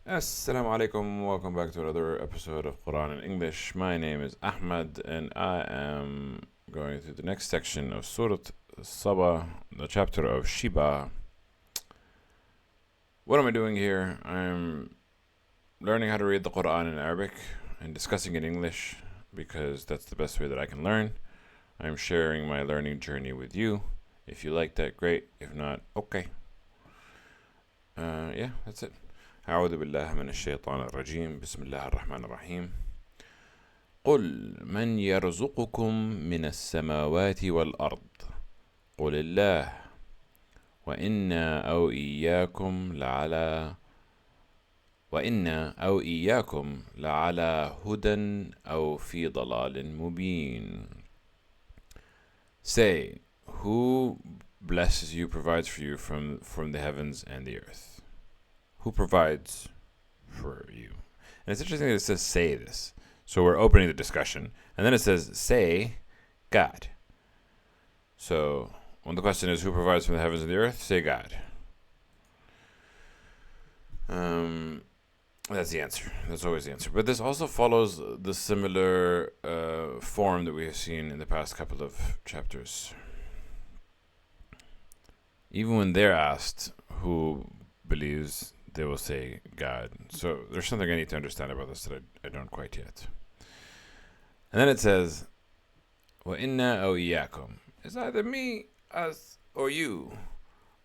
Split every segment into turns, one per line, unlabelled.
Assalamu alaikum. Welcome back to another episode of Quran in English. My name is Ahmad, and I am going through the next section of Surah Saba, the chapter of Shiba. What am I doing here? I'm learning how to read the Quran in Arabic and discussing in English because that's the best way that I can learn. I'm sharing my learning journey with you. If you like that, great. If not, okay. Yeah, that's it. أعوذ بالله من الشيطان الرجيم. بسم الله الرحمن الرحيم. قل من يرزقكم من السماوات والأرض قل الله وإنا أو إياكم لعلى هدى أو في ضلال مبين. Say, who blesses you, provides for you from the heavens and the earth? Who provides for you? And it's interesting that it says say this. So we're opening the discussion. And then it says say God. So when the question is who provides from the heavens and the earth, say God. That's the answer. That's always the answer. But this also follows the similar form that we have seen in the past couple of chapters. Even when they're asked who believes, they will say God. So there's something I need to understand about this that I don't quite yet. And then it says, وَإِنَّا أَوْ إِيَّاكُمْ. It's either me, us, or you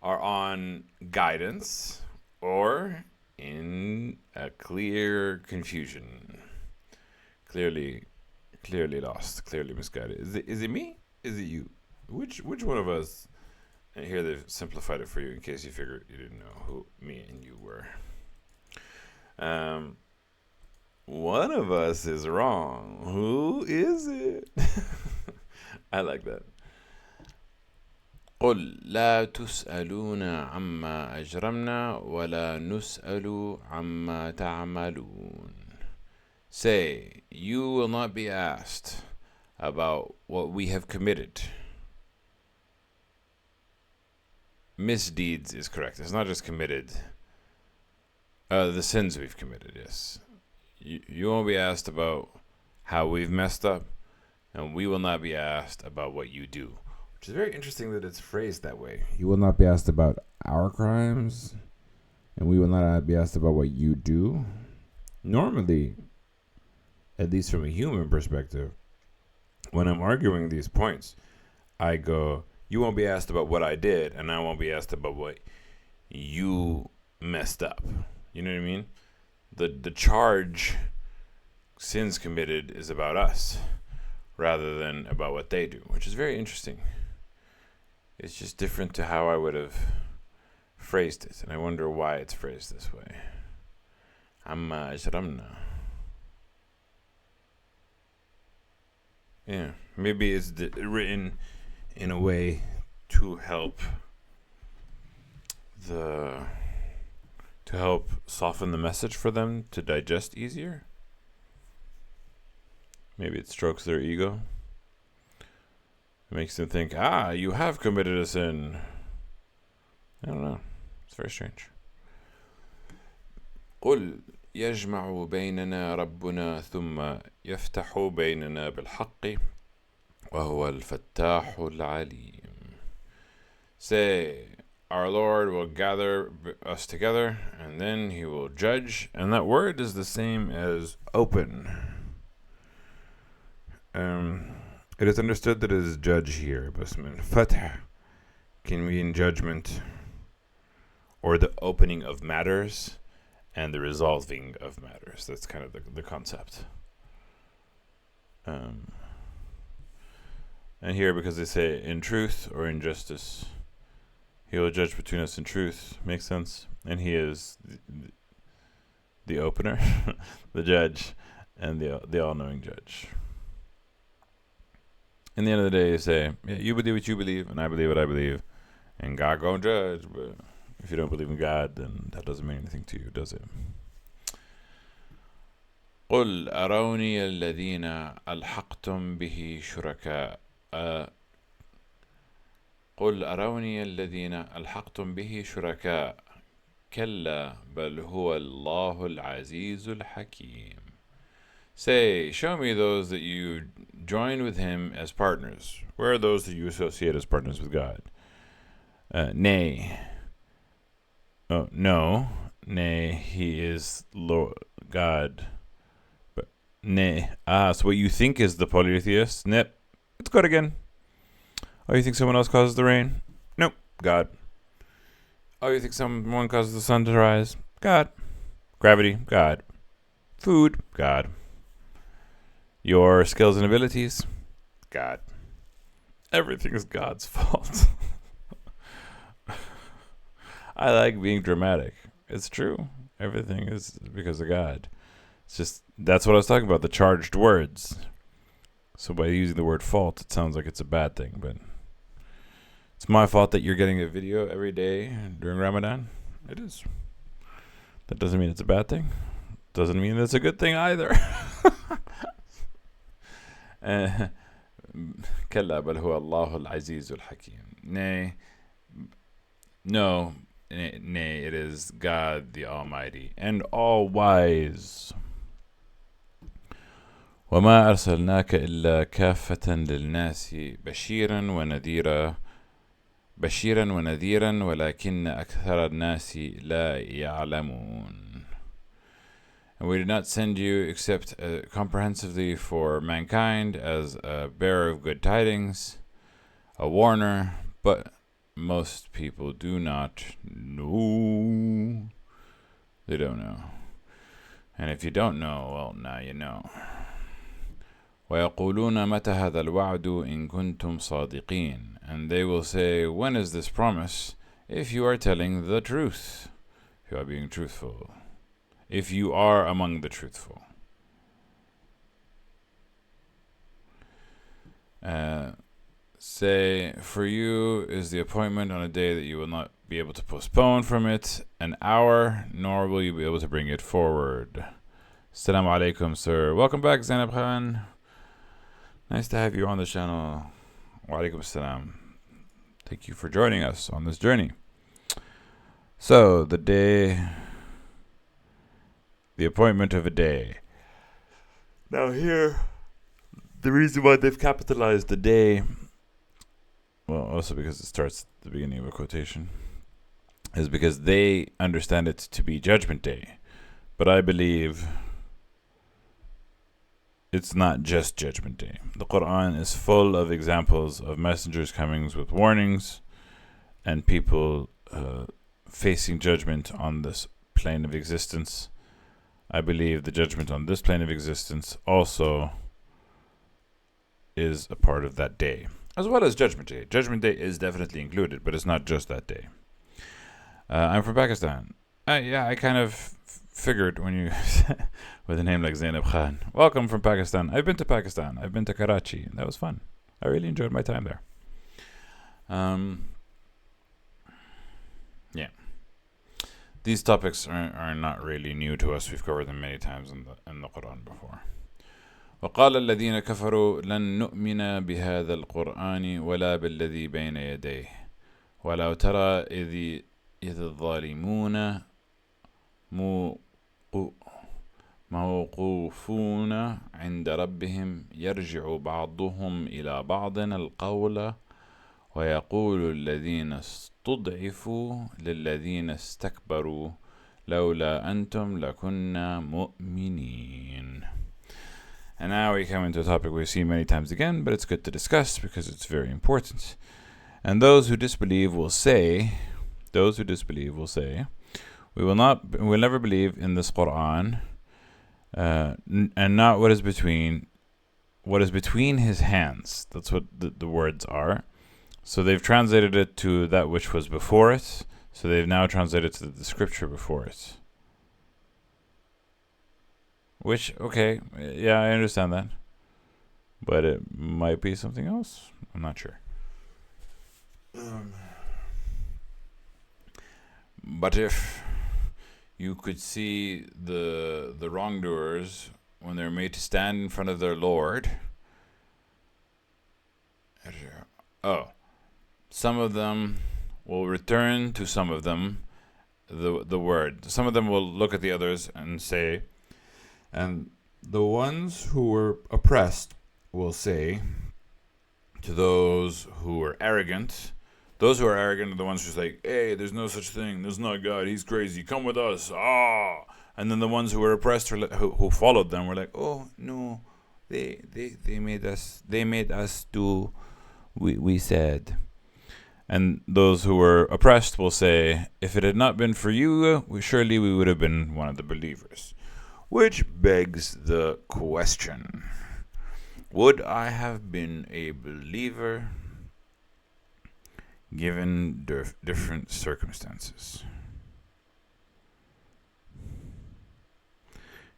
are on guidance or in a clear confusion. Clearly lost, clearly misguided. Is it me? Is it you? Which one of us? And here they've simplified it for you in case you figured you didn't know who me and you were. One of us is wrong. Who is it? I like that. قل لا تسألون عما أجرمنا ولا نسأل عما تعملون. Say, you will not be asked about what we have committed. Misdeeds is correct. It's not just committed. The sins we've committed, yes. You won't be asked about how we've messed up, and we will not be asked about what you do. Which is very interesting that it's phrased that way. You will not be asked about our crimes, and we will not be asked about what you do. Normally, at least from a human perspective, when I'm arguing these points, I go, you won't be asked about what I did, and I won't be asked about what you messed up. You know what I mean? The charge, sins committed, is about us rather than about what they do, which is very interesting. It's just different to how I would have phrased it, and I wonder why it's phrased this way. Amma ajramna. Yeah, maybe it's written in a way to help soften the message for them to digest easier. Maybe it strokes their ego. It makes them think, you have committed a sin. I don't know. It's very strange. قل يجمع بيننا ربنا ثم يفتح بيننا بالحق وهو الفتاح العليم. Say, our Lord will gather us together, and then He will judge. And that word is the same as open. It is understood that it is judge here. Fatah can mean judgment, or the opening of matters, and the resolving of matters. That's kind of the concept. And here, because they say in truth or in justice, He will judge between us in truth. Makes sense. And He is the opener, the judge, and the all-knowing judge. In the end of the day, you say, you believe what you believe, and I believe what I believe, and God gonna judge. But if you don't believe in God, then that doesn't mean anything to you, does it? قل أروني الذين ألحقتم به شركاء قل أروني الذين ألحقتم به شركاء كلا بل هو الله العزيز الحكيم. Say, show me those that you join with him as partners. Where are those that you associate as partners with God? Nay. Oh, no. Nay, he is Lord God. But nay. So what you think is the polytheist? Nope. It's God again. Oh, you think someone else causes the rain? Nope. God. Oh, you think someone causes the sun to rise? God. Gravity? God. Food? God. Your skills and abilities? God. Everything is God's fault. I like being dramatic. It's true. Everything is because of God. It's just, that's what I was talking about, the charged words. So by using the word fault, it sounds like it's a bad thing, but it's my fault that you're getting a video every day during Ramadan. It is. That doesn't mean it's a bad thing. Doesn't mean it's a good thing either. كلا بل هو الله العزيز الحكيم. Nay, no, nay, it is God the Almighty and All-Wise. وما أرسلناك إلا كافة للناس بشيرا ونذيرا ولكن أكثر الناس لا يعلمون. And we did not send you except comprehensively for mankind as a bearer of good tidings, a warner, but most people do not know. They don't know. And if you don't know, well, now you know. وَيَقُولُونَ مَتَى هَذَا الْوَعْدُ إِن كُنتُمْ صَادِقِينَ. And they will say, when is this promise? If you are telling the truth. If you are being truthful. If you are among the truthful. Say, for you is the appointment on a day that you will not be able to postpone from it an hour, nor will you be able to bring it forward. السلام عليكم, sir. Welcome back, Zainab Khan. Nice to have you on the channel. Walaikum Assalam. Thank you for joining us on this journey. So, the appointment of a day. Now here, the reason why they've capitalized the day, well, also because it starts at the beginning of a quotation, is because they understand it to be Judgment Day. But I believe it's not just Judgment Day. The Quran is full of examples of messengers coming with warnings and people facing judgment on this plane of existence. I believe the judgment on this plane of existence also is a part of that day, as well as Judgment Day. Judgment Day is definitely included, but it's not just that day. I'm from Pakistan. I kind of figured when you, with a name like Zainab Khan. Welcome from Pakistan. I've been to Pakistan. I've been to Karachi. And that was fun. I really enjoyed my time there. Yeah. These topics are not really new to us. We've covered them many times in the Quran before. وقال الذين كفروا لن نؤمن بهذا القرآن ولا بالذي بين يديه ولو ترى إذ الظالمون موقوفون عند ربهم يرجع بعضهم إلى بعض القول ويقول الذين استضعفوا للذين استكبروا لولا أنتم لكنا مؤمنين. And now we come into a topic we've seen many times again, but it's good to discuss because it's very important. And those who disbelieve will say, we will never believe in this Quran, and not what is between his hands. That's what the words are. So they've translated it to that which was before it. So they've now translated it to the scripture before it. Which, okay, yeah, I understand that. But it might be something else. I'm not sure. But if you could see the wrongdoers when they're made to stand in front of their Lord, some of them will return to some of them the word. Some of them will look at the others and say, and the ones who were oppressed will say to those who are arrogant. Those who are arrogant are the ones who's like, hey, there's no such thing. There's not God. He's crazy. Come with us. Ah. And then the ones who were oppressed, who followed them, were like, oh no, they made us do. We said. And those who were oppressed will say, if it had not been for you, surely we would have been one of the believers. Which begs the question, would I have been a believer given different circumstances?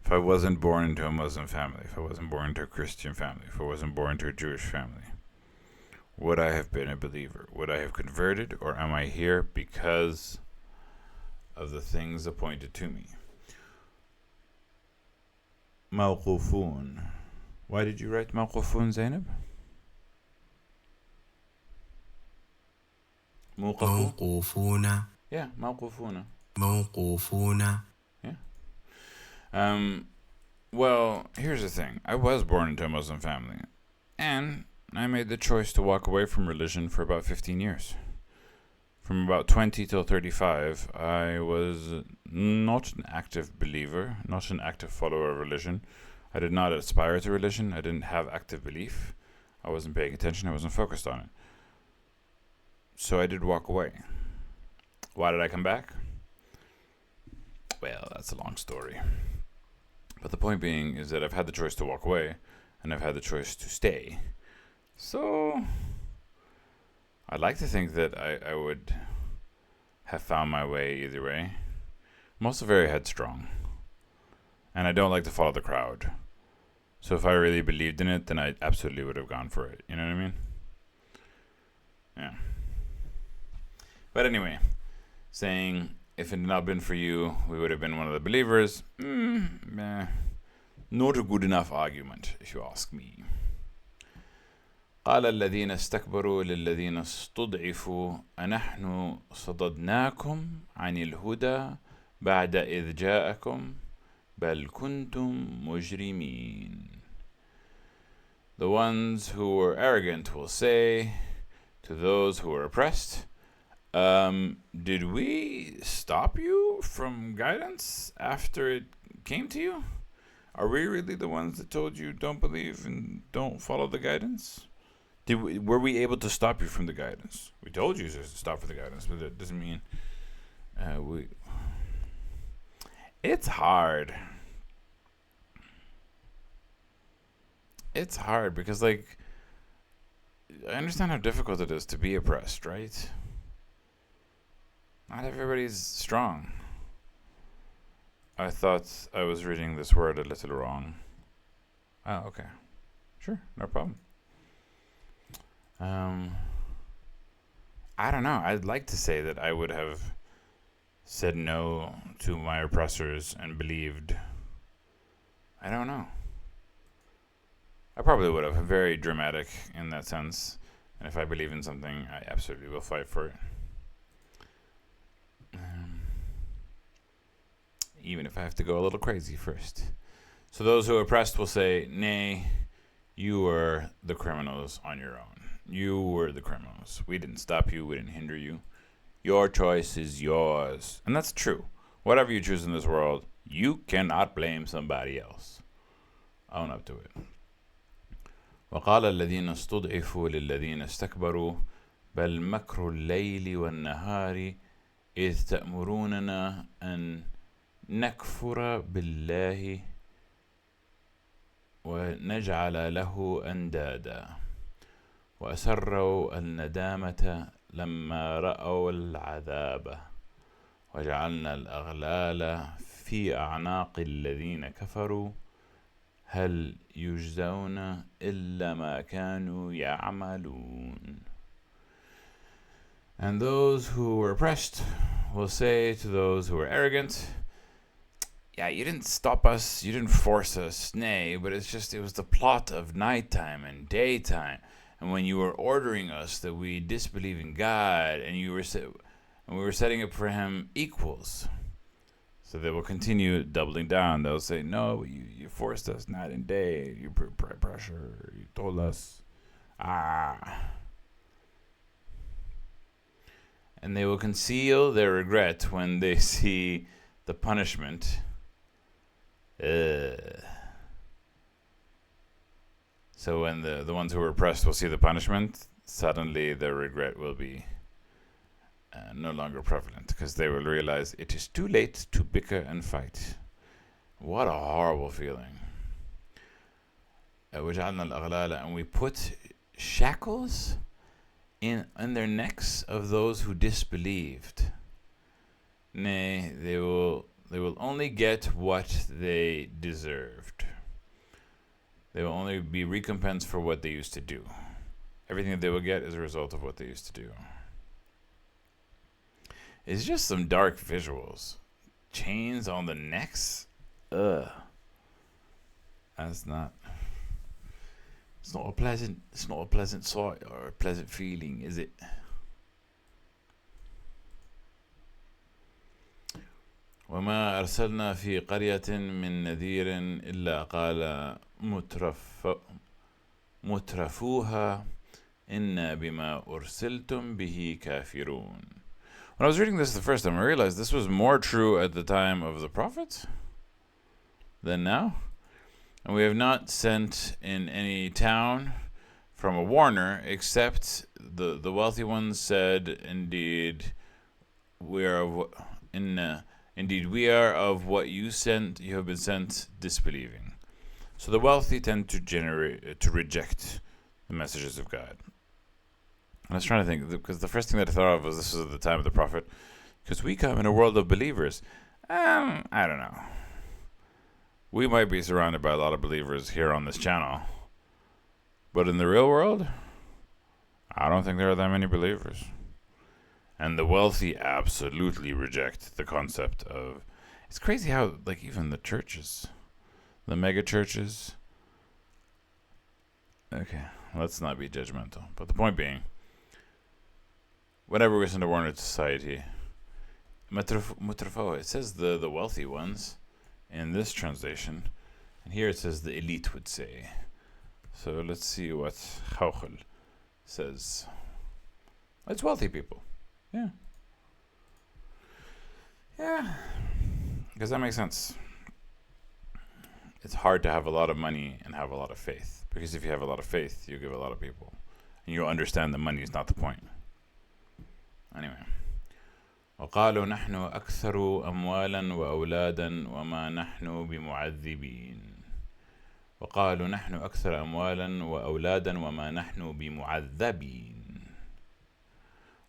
If I wasn't born into a Muslim family, if I wasn't born into a Christian family, if I wasn't born into a Jewish family, would I have been a believer? Would I have converted, or am I here because of the things appointed to me? موقوفون. Why did you write موقوفون, Zainab?
موقوفون.
Yeah, موقوفون.
موقوفون.
Yeah. Well, here's the thing. I was born into a Muslim family, and I made the choice to walk away from religion for about 15 years. From about 20 till 35, I was not an active believer, not an active follower of religion. I did not aspire to religion. I didn't have active belief. I wasn't paying attention. I wasn't focused on it. So I did walk away. Why did I come back? Well, that's a long story. But the point being is that I've had the choice to walk away, and I've had the choice to stay. So I'd like to think that I would have found my way either way. I'm also very headstrong, and I don't like to follow the crowd. So if I really believed in it, then I absolutely would have gone for it. You know what I mean? Yeah. But anyway, saying, if it had not been for you, we would have been one of the believers. Not a good enough argument, if you ask me. قال الذين استكبروا للذين استضعفوا أنحن صددناكم عن الهدى بعد إذ جاءكم بل كنتم مجرمين. The ones who were arrogant will say to those who were oppressed, did we stop you from guidance after it came to you? Are we really the ones that told you don't believe and don't follow the guidance? Were we able to stop you from the guidance? We told you to stop for the guidance, but that doesn't mean we. It's hard. It's hard because, like, I understand how difficult it is to be oppressed, right? Not everybody's strong. I thought I was reading this word a little wrong. Oh, okay. Sure, no problem. I don't know. I'd like to say that I would have said no to my oppressors and believed. I don't know. I probably would have. Very dramatic in that sense. And if I believe in something, I absolutely will fight for it. Even if I have to go a little crazy first. So those who are oppressed will say, nay, you were the criminals on your own. You were the criminals. We didn't stop you. We didn't hinder you. Your choice is yours. And that's true. Whatever you choose in this world, you cannot blame somebody else. Own up to it. وقال الذين استضعفوا للذين استكبروا بل مكر الليل والنهار إذ تأمروننا أن نكفر بالله ونجعل له أندادا وأسروا الندامة لما رأوا العذاب وجعلنا الأغلال في أعناق الذين كفروا هل يجزون إلا ما كانوا يعملون. And those who were oppressed will say to those who were arrogant, yeah, you didn't stop us, you didn't force us, nay, but it was the plot of nighttime and daytime. And when you were ordering us that we disbelieve in God, and and we were setting up for him equals. So they will continue doubling down. They'll say, no, you forced us night and day. You pressure. You told us. And they will conceal their regret when they see the punishment. So when the ones who were oppressed will see the punishment, suddenly their regret will be no longer prevalent, because they will realize it is too late to bicker and fight. What a horrible feeling. And we put shackles in their necks of those who disbelieved. Nay, they will only get what they deserved. They will only be recompensed for what they used to do. Everything that they will get is a result of what they used to do. It's just some dark visuals. Chains on the necks? Ugh. It's not a pleasant sight or a pleasant feeling, is it? وما أرسلنا في قرية من نذير إلا قال مترفوها إنا بما أرسلتم به كافرون. When I was reading this the first time, I realized this was more true at the time of the prophets than now. And we have not sent in any town from a warner, except the wealthy ones said, indeed, we are of what you have been sent disbelieving. So the wealthy tend to reject the messages of God. I was trying to think, because the first thing that I thought of was this was at the time of the prophet, because we come in a world of believers. I don't know. We might be surrounded by a lot of believers here on this channel, but in the real world, I don't think there are that many believers. And the wealthy absolutely reject the concept of... It's crazy how, like, even the churches, the mega churches... Okay, let's not be judgmental. But the point being, whenever we listen to Warner Society, it says the wealthy ones in this translation, and here it says the elite would say. So let's see what Hauchel says. It's wealthy people. Yeah. Because that makes sense. It's hard to have a lot of money and have a lot of faith. Because if you have a lot of faith, you give a lot of people. And you'll understand that money is not the point. Anyway. وقالوا نحن أكثر أموالا وأولادا وما نحن بمعذبين. وقالوا نحن أكثر أموالا وأولادا وما نحن بمعذبين.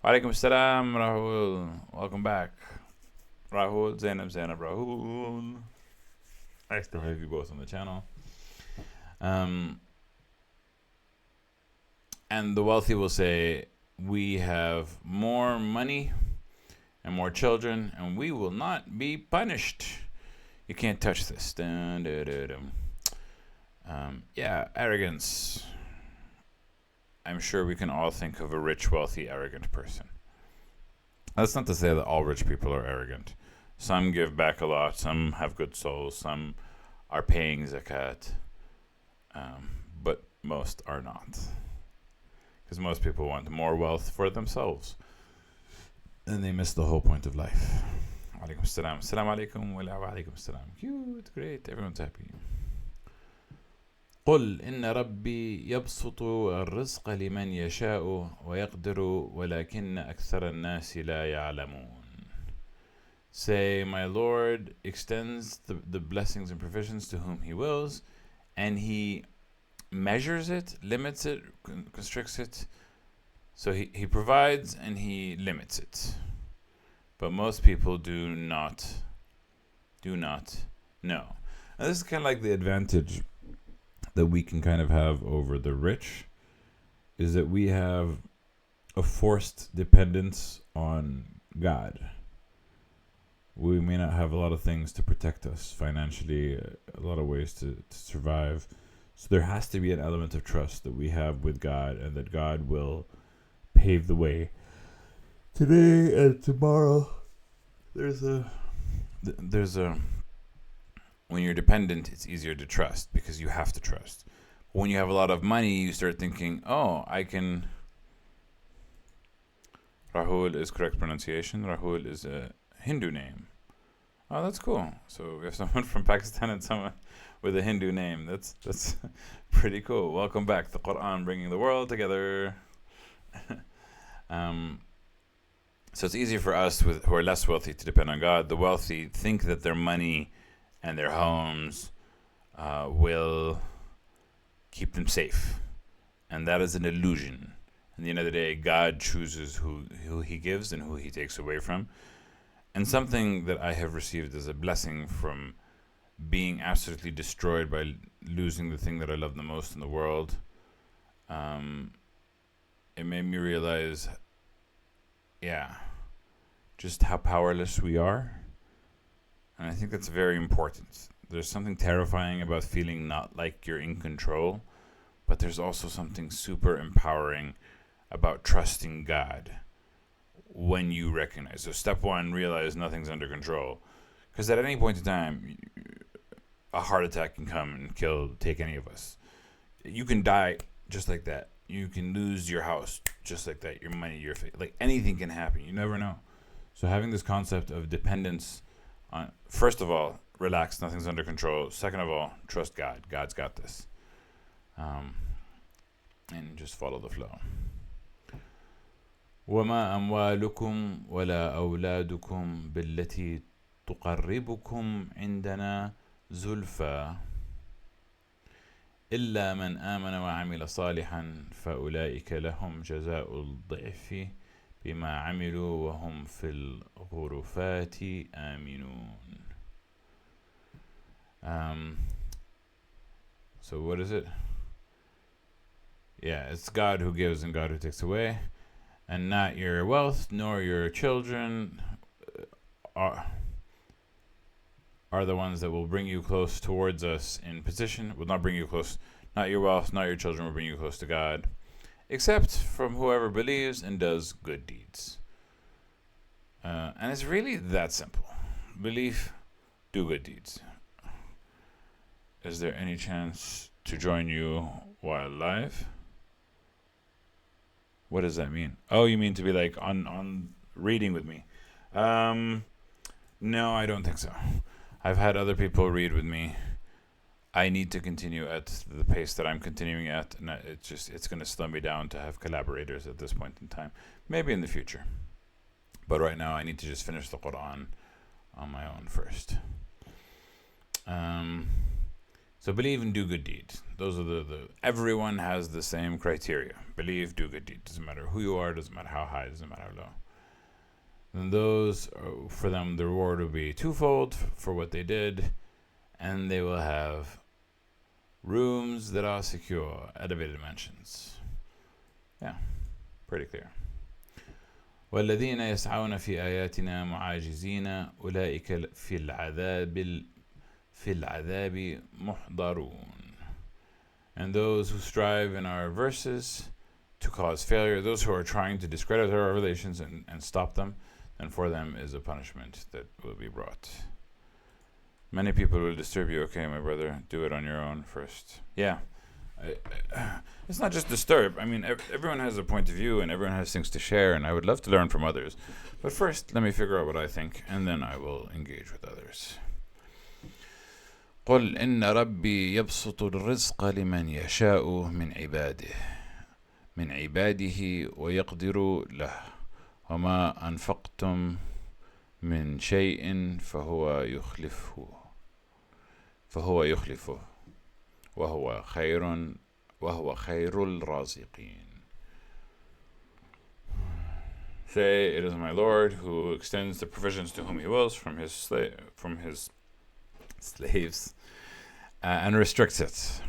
عليكم السلام Rahul. Welcome back. Rahul, Zainab, Rahul. Nice to have you both on the channel. And the wealthy will say, we have more money and more children, and we will not be punished. You can't touch this. Arrogance. I'm sure we can all think of a rich, wealthy, arrogant person. That's not to say that all rich people are arrogant. Some give back a lot, some have good souls, some are paying zakat, but most are not. Because most people want more wealth for themselves. And they miss the whole point of life. Alaikum salam. Assalamu alaikum wa alaikum salam. Cute, great, everyone's happy. قل إن ربي يبسط الرزق لمن يشاء ويقدر ولكن أكثر الناس لا يعلمون. Say, my Lord extends the blessings and provisions to whom he wills, and he measures it, limits it, constricts it. So he provides and he limits it. But most people do not know. And this is kind of like the advantage that we can kind of have over the rich, is that we have a forced dependence on God. We may not have a lot of things to protect us financially, a lot of ways to survive. So there has to be an element of trust that we have with God, and that God will pave the way today and tomorrow. There's a when you're dependent, it's easier to trust because you have to trust. When you have a lot of money, you start thinking, oh, I can. Rahul is correct pronunciation. Rahul is a Hindu name. Oh, that's cool. So we have someone from Pakistan and someone with a Hindu name. That's pretty cool. Welcome back. The Quran bringing the world together. So it's easier for us who are less wealthy to depend on God. The wealthy think that their money and their homes will keep them safe. And that is an illusion. At the end of the day, God chooses who he gives and who he takes away from. And something that I have received as a blessing from being absolutely destroyed by losing the thing that I love the most in the world, it made me realize, just how powerless we are. And I think that's very important. There's something terrifying about feeling not like you're in control, but there's also something super empowering about trusting God when you recognize. So step one, realize nothing's under control. Because at any point in time, a heart attack can come and take any of us. You can die just like that. You can lose your house just like that, your money, your faith. Like anything can happen. You never know. So having this concept of dependence on, first of all, relax, nothing's under control. Second of all, trust God. God's got this. And just follow the flow. وما أموالكم ولا أولادكم بالتي تقربكم عندنا زلفى إلا من آمن وعمل صالحا فأولئك لهم جزاء الضعف بما عملوا وهم في الغرفات آمنون. So what is it? It's God who gives and God who takes away, and not your wealth nor your children are the ones that will bring you close towards us in position. Will not bring you close. Not your wealth, not your children will bring you close to God, except from whoever believes and does good deeds. And it's really that simple. Believe, do good deeds. Is there any chance to join you while live? What does that mean? Oh, you mean to be like on reading with me? No, I don't think so. I've had other people read with me. I need to continue at the pace that I'm continuing at, and it's going to slow me down to have collaborators at this point in time. Maybe in the future. But right now I need to just finish the Quran on my own first. So believe and do good deeds. Those are everyone has the same criteria. Believe, do good deeds. Doesn't matter who you are, doesn't matter how high, doesn't matter how low. And those, for them, the reward will be twofold for what they did, and they will have rooms that are secure, elevated mansions. Yeah, pretty clear. والذين يسعون في آياتنا معاجزين أولئك في العذاب محضرون. And those who strive in our verses to cause failure, those who are trying to discredit our revelations and stop them, and for them is a punishment that will be brought. Many people will disturb you. Okay, my brother, do it on your own first. It's not just disturb. I mean, everyone has a point of view and everyone has things to share, and I would love to learn from others. But first, let me figure out what I think, and then I will engage with others. قل إن ربي يبسط الرزق لمن يشاء من عباده ويقدر له وما أنفقتم من شيء فهو يخلفه وهو خير الرازقين. Say, it is my Lord who extends the provisions to whom he wills from his slaves and restricts it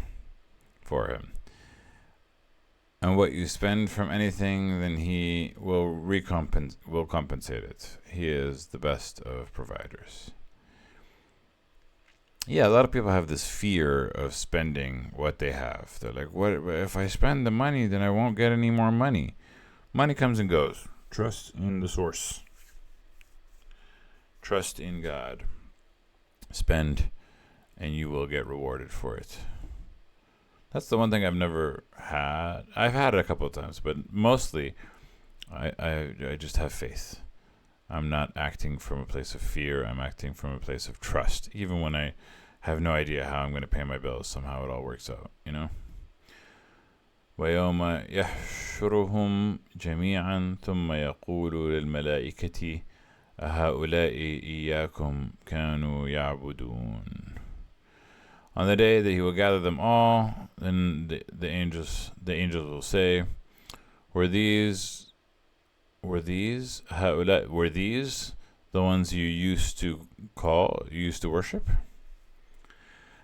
for him. And what you spend from anything, then he will compensate it. He is the best of providers. A lot of people have this fear of spending what they have. They're like, what if I spend the money, then I won't get any more money. Money comes and goes. Trust in the source. Trust in God. Spend and you will get rewarded for it. That's the one thing I've never had. I've had it a couple of times, but mostly I just have faith. I'm not acting from a place of fear. I'm acting from a place of trust. Even when I have no idea how I'm going to pay my bills, somehow it all works out, you know? ويوم يحشرهم جميعا ثم يقول للملائكة أهؤلاء إياكم كانوا يعبدون. On the day that he will gather them all, then the angels will say, Were these the ones you used to worship?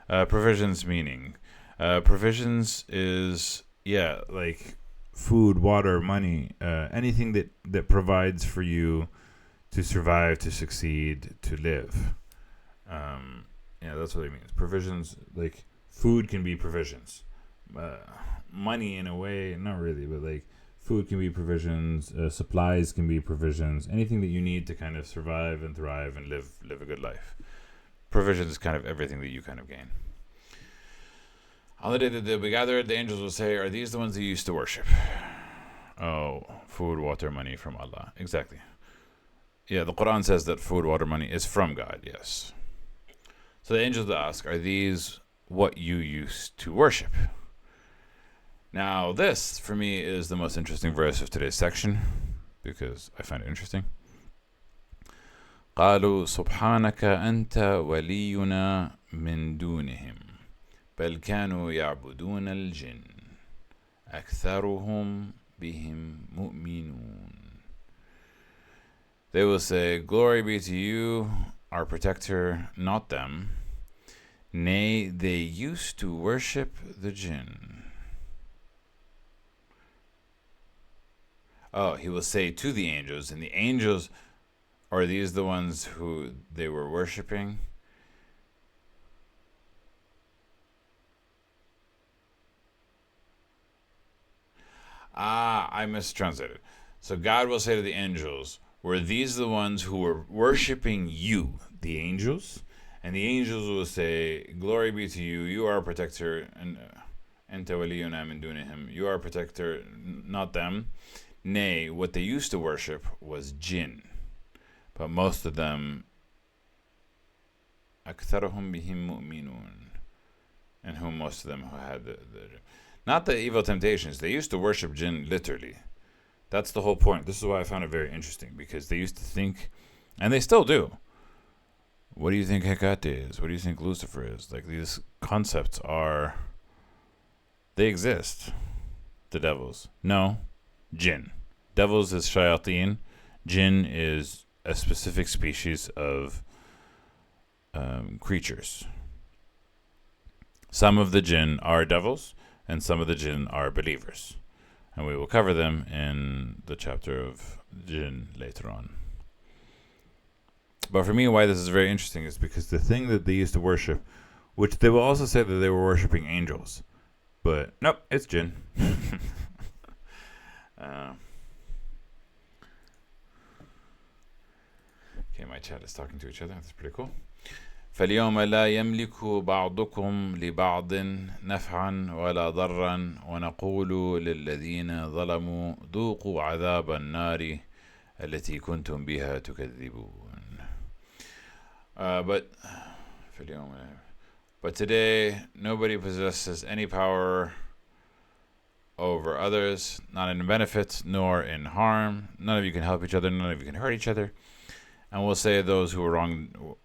Provisions meaning. Provisions is, like food, water, money, anything that provides for you to survive, to succeed, to live. That's what it means. Provisions, like food can be provisions. Money in a way, not really, but like food can be provisions, supplies can be provisions, anything that you need to kind of survive and thrive and live a good life. Provisions is kind of everything that you kind of gain. On the day that they'll be gathered, the angels will say, Are these the ones that you used to worship? Oh, food, water, money from Allah. Exactly. Yeah, the Quran says that food, water, money is from God, yes. So the angels will ask, Are these what you used to worship? Now this, for me, is the most interesting verse of today's section, because I find it interesting. قالوا سبحانك أنت ولينا من دونهم بل كانوا يعبدون الجن أكثرهم بهم مؤمنون. They will say, Glory be to you, our protector, not them. Nay, they used to worship the jinn. Oh, he will say to the angels, and the angels, are these the ones who they were worshipping? I mistranslated. So God will say to the angels, Were these the ones who were worshipping you, the angels? And the angels will say, Glory be to you, you are a protector, and أنت ولينا من دونهم, you are a protector, not them. Nay, what they used to worship was jinn. But most of them, أكثرهم بهم مؤمنون, and whom most of them who had not the evil temptations. They used to worship jinn literally. That's the whole point. This is why I found it very interesting, because they used to think, and they still do, what do you think Hecate is? What do you think Lucifer is? Like, these concepts they exist. The devils. No, jinn. Devils is shayateen. Jinn is a specific species of creatures. Some of the jinn are devils, and some of the jinn are believers. And we will cover them in the chapter of jinn later on. But for me, why this is very interesting is because the thing that they used to worship, which they will also say that they were worshiping angels, but nope, it's jinn. Okay, my chat is talking to each other. That's pretty cool. فاليوم لا يملك بعضكم لبعض نفعا ولا ضرا ونقول للذين ظلموا ذوقوا عذاب النار التي كنتم بها تكذبون. But today nobody possesses any power over others, not in benefit nor in harm. None of you can help each other, none of you can hurt each other. And we'll say those who were wrong,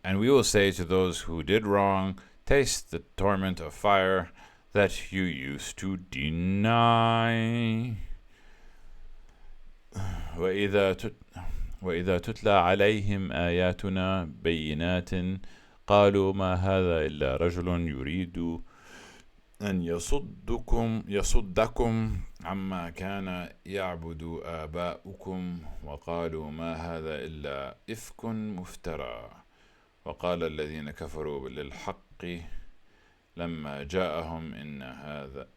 and we will say to those who did wrong, taste the torment of fire that you used to deny. وإذا تتلى عليهم آياتنا بينات قالوا ما هذا إلا رجل يريد أن يصدكم عما كان يعبد آباؤكم وقالوا ما هذا إلا إفك مفترى وقال الذين كفروا للحق لما جاءهم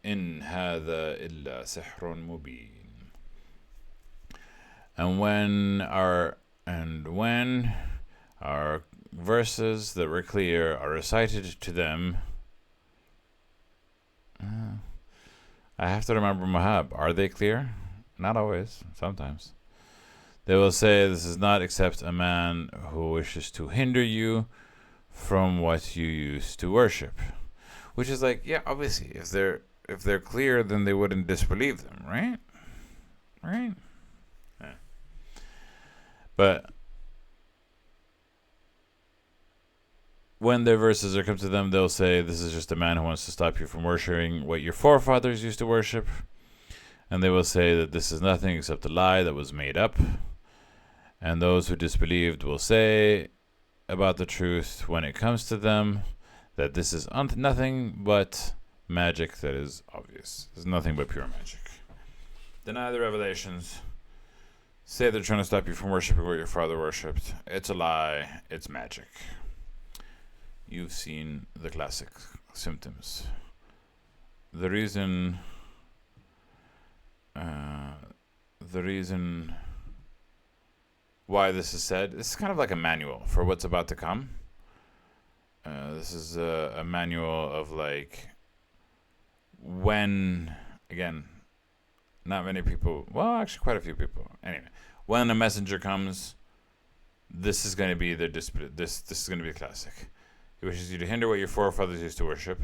إن هذا إلا سحر مبين. And when our verses that were clear are recited to them, I have to remember Mahab. Are they clear? Not always. Sometimes. They will say, this is not except a man who wishes to hinder you from what you used to worship. Which is like, yeah, obviously, if they're clear, then they wouldn't disbelieve them, right? Right? Yeah. But when their verses are come to them, they'll say, this is just a man who wants to stop you from worshiping what your forefathers used to worship. And they will say that this is nothing except a lie that was made up. And those who disbelieved will say about the truth when it comes to them that this is nothing but magic that is obvious. It's nothing but pure magic. Deny the revelations. Say they're trying to stop you from worshiping what your father worshipped. It's a lie. It's magic. You've seen the classic symptoms. The reason why this is said, this is kind of like a manual for what's about to come. This is a manual of like when, again, not many people, well, actually quite a few people. Anyway, when a messenger comes, this is going to be this is going to be a classic. He wishes you to hinder what your forefathers used to worship.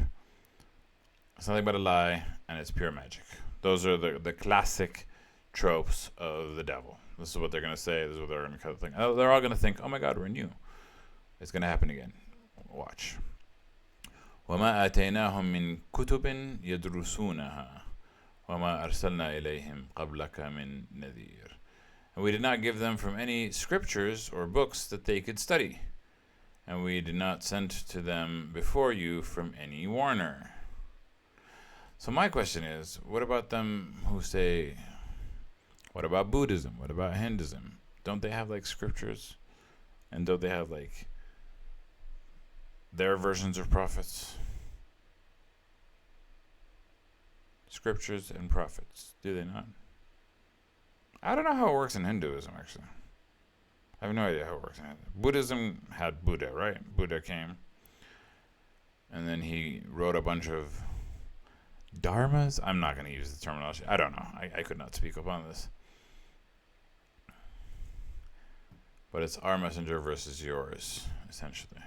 It's nothing but a lie, and it's pure magic. Those are the classic tropes of the devil. This is what they're going to say. This is what they're going to think. They're all going to think, oh my God, we're new. It's going to happen again. Watch. وَمَا آتَيْنَاهُمْ مِنْ كُتُبٍ يَدْرُسُونَهَا وَمَا أَرْسَلْنَا إِلَيْهِمْ قَبْلَكَ مِنْ نَذِيرٍ. And we did not give them from any scriptures or books that they could study. And we did not send to them before you from any warner. So my question is, what about them who say, what about Buddhism? What about Hinduism? Don't they have like scriptures? And don't they have like their versions of prophets? Scriptures and prophets, do they not? I don't know how it works in Hinduism, actually. I have no idea how it works in Hinduism. Buddhism had Buddha, right? Buddha came. And then he wrote a bunch of dharmas. I'm not going to use the terminology. I don't know. I could not speak upon this. But it's our messenger versus yours, essentially.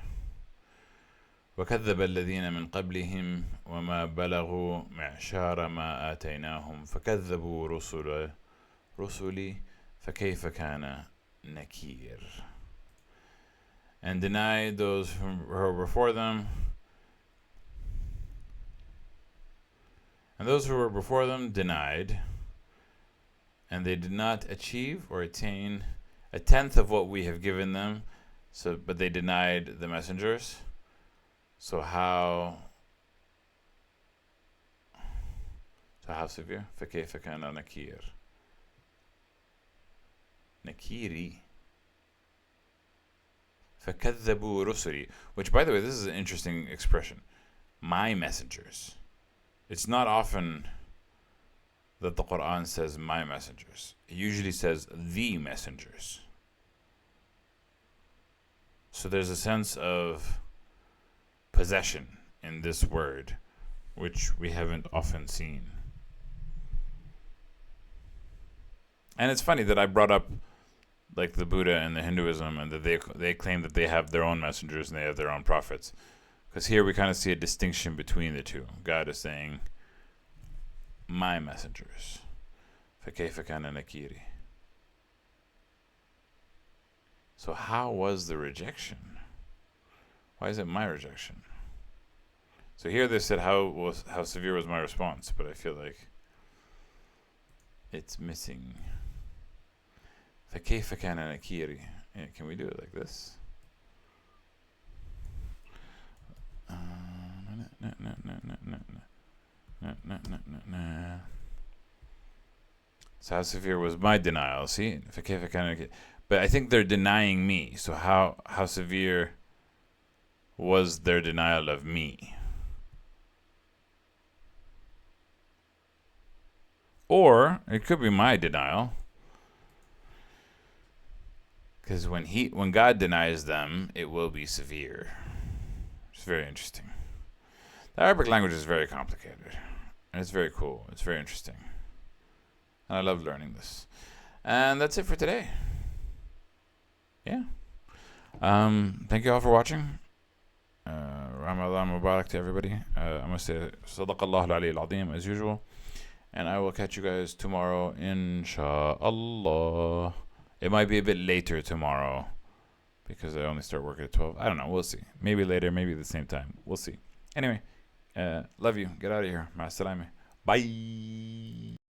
وكذب الذين من قبلهم وما بلغوا معشار ما آتيناهم فكذبوا رسلي فكيف كان نكير. And denied those who were before them. And those who were before them denied, and they did not achieve or attain a tenth of what we have given them. But they denied the messengers. So how severe? فكيف كان نكير. نكيري. فكذبوا رسلي. Which, by the way, this is an interesting expression. My messengers. It's not often that the Quran says my messengers. It usually says the messengers. So there's a sense of possession in this word, which we haven't often seen. And it's funny that I brought up like the Buddha and the Hinduism, and that they claim that they have their own messengers and they have their own prophets. Because here we kind of see a distinction between the two. God is saying, my messengers. فَكَيْفَ كَانَ نَكِيرِ. So how was the rejection? Why is it my rejection? So here they said how severe was my response, but I feel like it's missing. فَكَيْفَ كَانَ نَكِيرِ. Yeah, can we do it like this? So how severe was my denial? See? But I think they're denying me. So how severe was their denial of me? Or it could be my denial. Because when God denies them, it will be severe. It's very interesting. The Arabic language is very complicated. And it's very cool. It's very interesting. And I love learning this. And that's it for today. Yeah. Thank you all for watching. Ramadan Mubarak to everybody. I'm going to say Sadaqallahu al-Ali al-Azim as usual. And I will catch you guys tomorrow, inshallah. It might be a bit later tomorrow because I only start work at 12. I don't know. We'll see. Maybe later, maybe at the same time. We'll see. Anyway, love you. Get out of here. Ma salame. Bye.